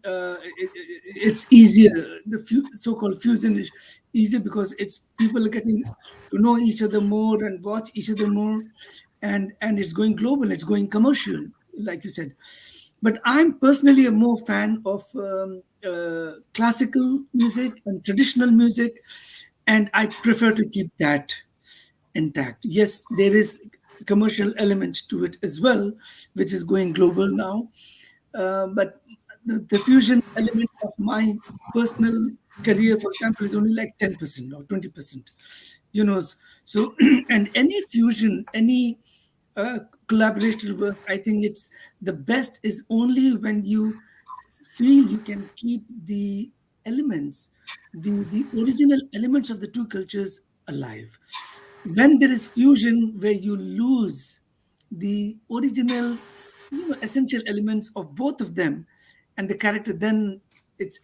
it's easier. The so-called fusion is easier because it's people are getting to know each other more and watch each other more, and it's going global. It's going commercial, like you said. But I'm personally a more fan of classical music and traditional music, and I prefer to keep that intact. Yes, there is commercial element to it as well, which is going global now. But the fusion element of my personal career, for example, is only like 10% or 20%. You know, so and any fusion, any collaborative work, I think it's the best is only when you feel you can keep the elements, the original elements of the two cultures alive. When there is fusion where you lose the original, essential elements of both of them and the character, then it's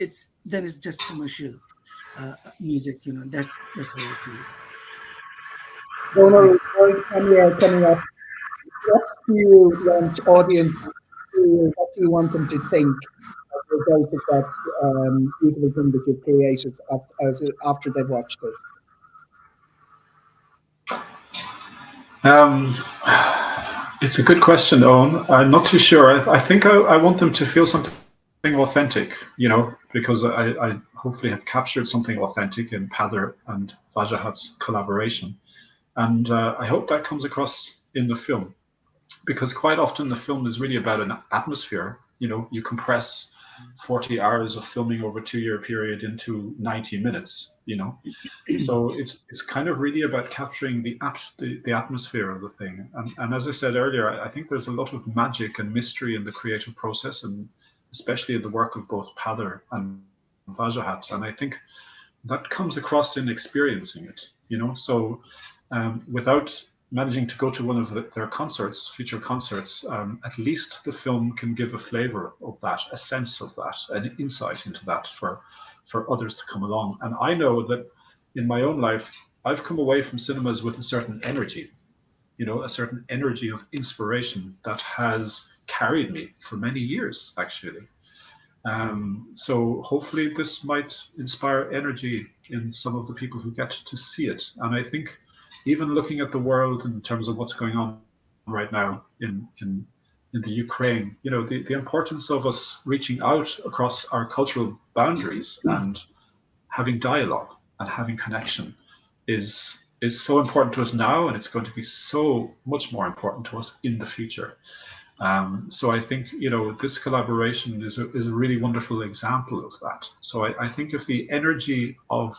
just commercial music. That's how I feel. Donal, world premiere coming up. What do you want audiences to, what do you want them to think as a result of that beautiful thing that you've created after they've watched it? It's a good question, Owen. I'm not too sure. I think I want them to feel something authentic, because I hopefully have captured something authentic in Peadar and Wajahat's collaboration. And I hope that comes across in the film, because quite often the film is really about an atmosphere. You compress 40 hours of filming over a 2-year period into 90 minutes, So it's kind of really about capturing the atmosphere of the thing. And as I said earlier, I think there's a lot of magic and mystery in the creative process, and especially in the work of both Peadar and Wajahat. And I think that comes across in experiencing it, So without managing to go to one of their concerts, future concerts, at least the film can give a flavor of that, a sense of that, an insight into that for others to come along. And I know that in my own life, I've come away from cinemas with a certain energy, a certain energy of inspiration that has carried me for many years, actually. So hopefully this might inspire energy in some of the people who get to see it. And I think even looking at the world in terms of what's going on right now in the Ukraine, the importance of us reaching out across our cultural boundaries and having dialogue and having connection is so important to us now, and it's going to be so much more important to us in the future. So I think this collaboration is a really wonderful example of that. So I think if the energy of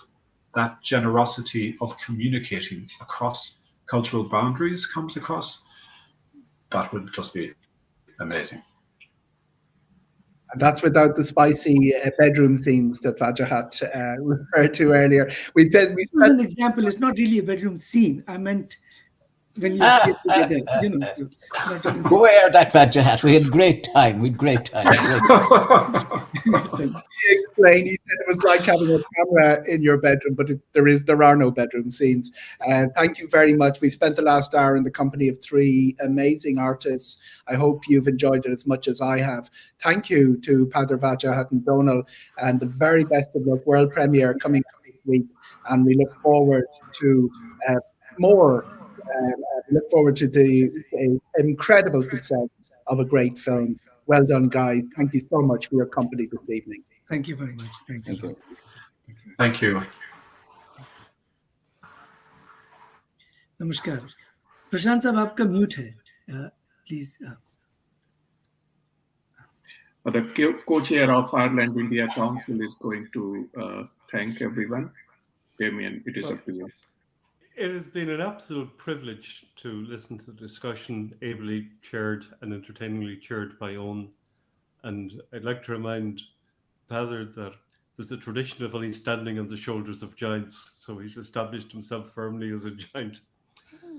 that generosity of communicating across cultural boundaries comes across, that would just be amazing. And that's without the spicy bedroom scenes that Wajahat referred to earlier. We've an example. It's not really a bedroom scene. I meant when you get together, So Go air that Wajahat. We had great time. We had great time. He explained. He said it was like having a camera in your bedroom, but there are no bedroom scenes. Thank you very much. We spent the last hour in the company of 3 amazing artists. I hope you've enjoyed it as much as I have. Thank you to Peadar, Wajahat and Donal, and the very best of luck. World premiere coming up this week, and we look forward to more. We look forward to the incredible success of a great film. Well done, guys. Thank you so much for your company this evening. Thank you very much. Thanks a lot. Thank you. Namaskar. Prashant sahab, aapka mute hai. Please. The co-chair of Ireland India Council is going to thank everyone. Damien, it is up to you. It has been an absolute privilege to listen to the discussion, ably chaired and entertainingly chaired by Owen. And I'd like to remind Peadar that there's a tradition of only standing on the shoulders of giants, so he's established himself firmly as a giant.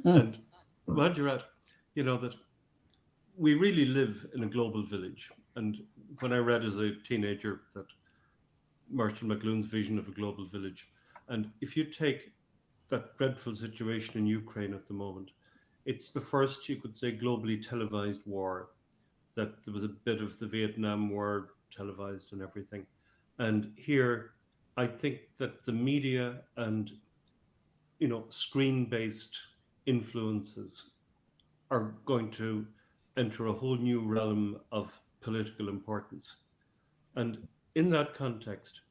And Wajahat, that we really live in a global village. And when I read as a teenager that Marshall McLuhan's vision of a global village, And if you take that dreadful situation in Ukraine at the moment, it's the first, you could say, globally televised war. That there was a bit of the Vietnam War televised and everything. And here, I think that the media and, screen-based influences are going to enter a whole new realm of political importance. And in that context,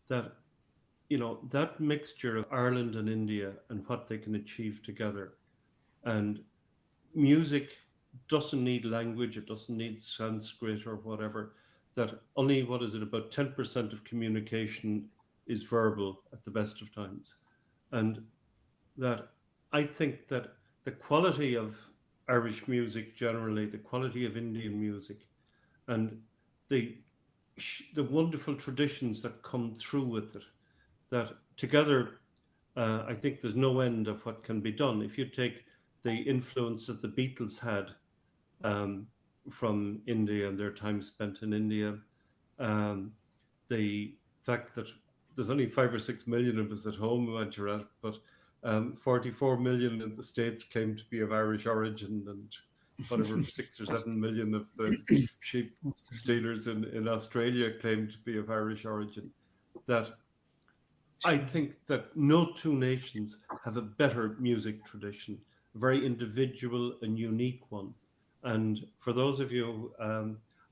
that that mixture of Ireland and India and what they can achieve together, and music doesn't need language, it doesn't need Sanskrit or whatever, that only, about 10% of communication is verbal at the best of times. And that I think that the quality of Irish music generally, the quality of Indian music, and the wonderful traditions that come through with it, that together, I think there's no end of what can be done. If you take the influence that the Beatles had from India and their time spent in India, the fact that there's only 5 or 6 million of us at home, Wajahat, but 44 million in the States claim to be of Irish origin, and whatever 6 or 7 million of the sheep stealers in Australia claim to be of Irish origin. That I think that no two nations have a better music tradition, a very individual and unique one. And for those of you,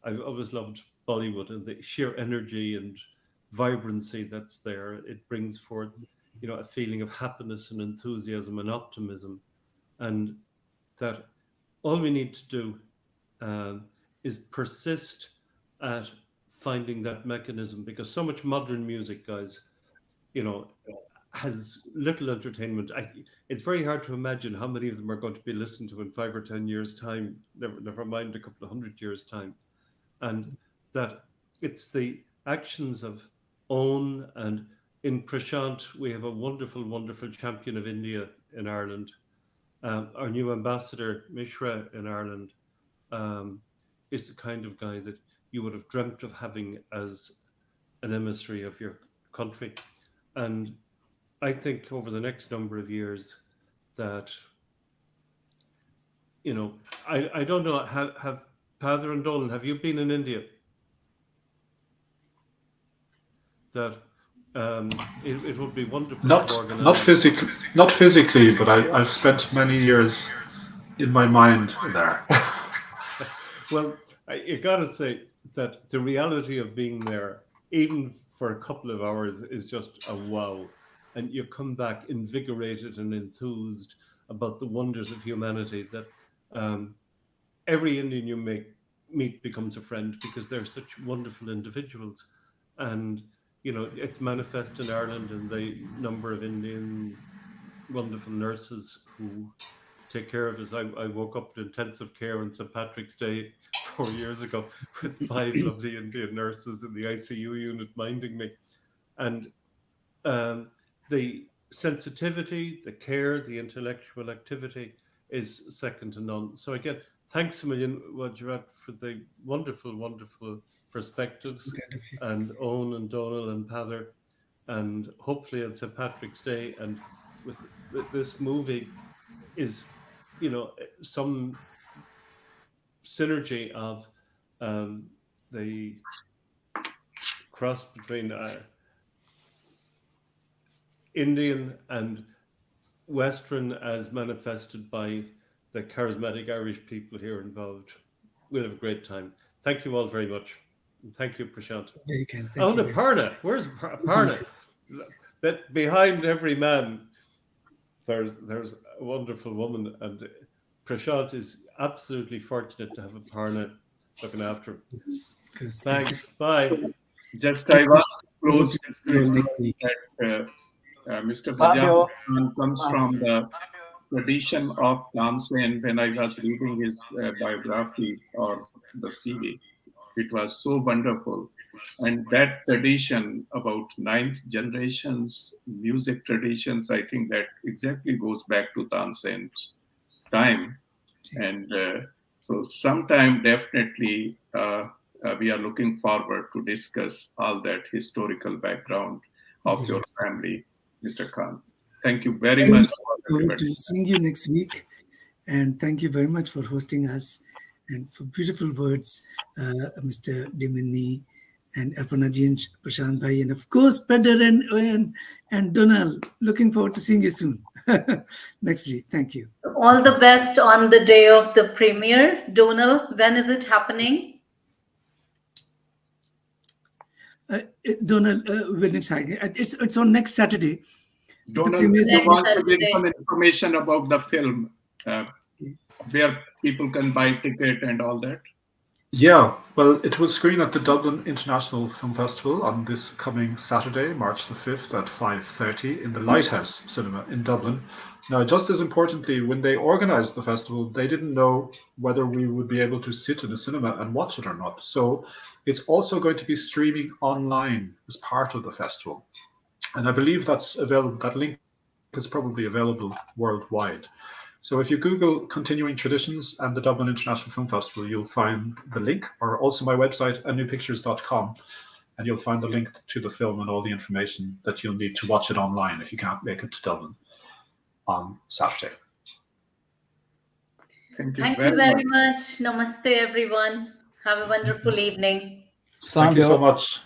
I've always loved Bollywood and the sheer energy and vibrancy that's there. It brings forth, a feeling of happiness and enthusiasm and optimism. And that all we need to do is persist at finding that mechanism, because so much modern music, guys, has little entertainment. It's very hard to imagine how many of them are going to be listened to in 5 or 10 years' time, never mind a couple of 100 years' time. And that it's the actions of Own, and in Prashant, we have a wonderful, wonderful champion of India in Ireland. Our new ambassador, Mishra, in Ireland, is the kind of guy that you would have dreamt of having as an emissary of your country. And I think over the next number of years that, I don't know, have Peadar and Donal, have you been in India? That it would be wonderful to organize. Not physically, but I've spent many years in my mind there. Well, you got to say that the reality of being there, even for a couple of hours, is just a wow. And you come back invigorated and enthused about the wonders of humanity, that every Indian you meet becomes a friend, because they're such wonderful individuals. And it's manifest in Ireland and the number of Indian wonderful nurses who take care of us. I woke up in intensive care on St. Patrick's Day 4 years ago with 5 lovely Indian nurses in the ICU unit minding me. And the sensitivity, the care, the intellectual activity is second to none. So again, thanks a million, Wajahat, for the wonderful, wonderful perspectives, and Owen and Donal and Peadar, and hopefully on St. Patrick's Day, and with this movie is, some synergy of the cross between Indian and Western, as manifested by the charismatic Irish people here involved. We'll have a great time. Thank you all very much. Thank you, Prashant. Very kind. Oh, the Aparna. Where's Aparna? That behind every man, there's a wonderful woman, and Prashant is absolutely fortunate to have Aparna looking after him. Thanks. Bye. Just I want to close that Mr. Wajahat Khan comes from the tradition of Tansen. When I was reading his biography or the CV, it was so wonderful. And that tradition about 9th generations music traditions, I think that exactly goes back to Tansen's time. And so sometime definitely we are looking forward to discuss all that historical background of your family. Mr. Khan. Thank you very much. Forward to seeing you next week. And thank you very much for hosting us and for beautiful words, Mr. Dimini and Arpanaji and Prashant Bhai. And of course, Peadar and Donal. Looking forward to seeing you soon next week. Thank you. All the best on the day of the premiere. Donal, when is it happening? Donal, when it's on next Saturday. Donal, premiere if you is want to Saturday. give some information about the film, where people can buy ticket and all that. Yeah, well, it will screen at the Dublin International Film Festival on this coming Saturday, March the 5th at 5:30 in the Lighthouse Cinema in Dublin. Now, just as importantly, when they organised the festival, they didn't know whether we would be able to sit in a cinema and watch it or not. So it's also going to be streaming online as part of the festival. And I believe that's available, that link is probably available worldwide. So if you Google Continuing Traditions and the Dublin International Film Festival, you'll find the link, or also my website, anewpictures.com, and you'll find the link to the film and all the information that you'll need to watch it online if you can't make it to Dublin on Saturday. Thank you very much. Namaste, everyone. Have a wonderful evening. Thank you so much.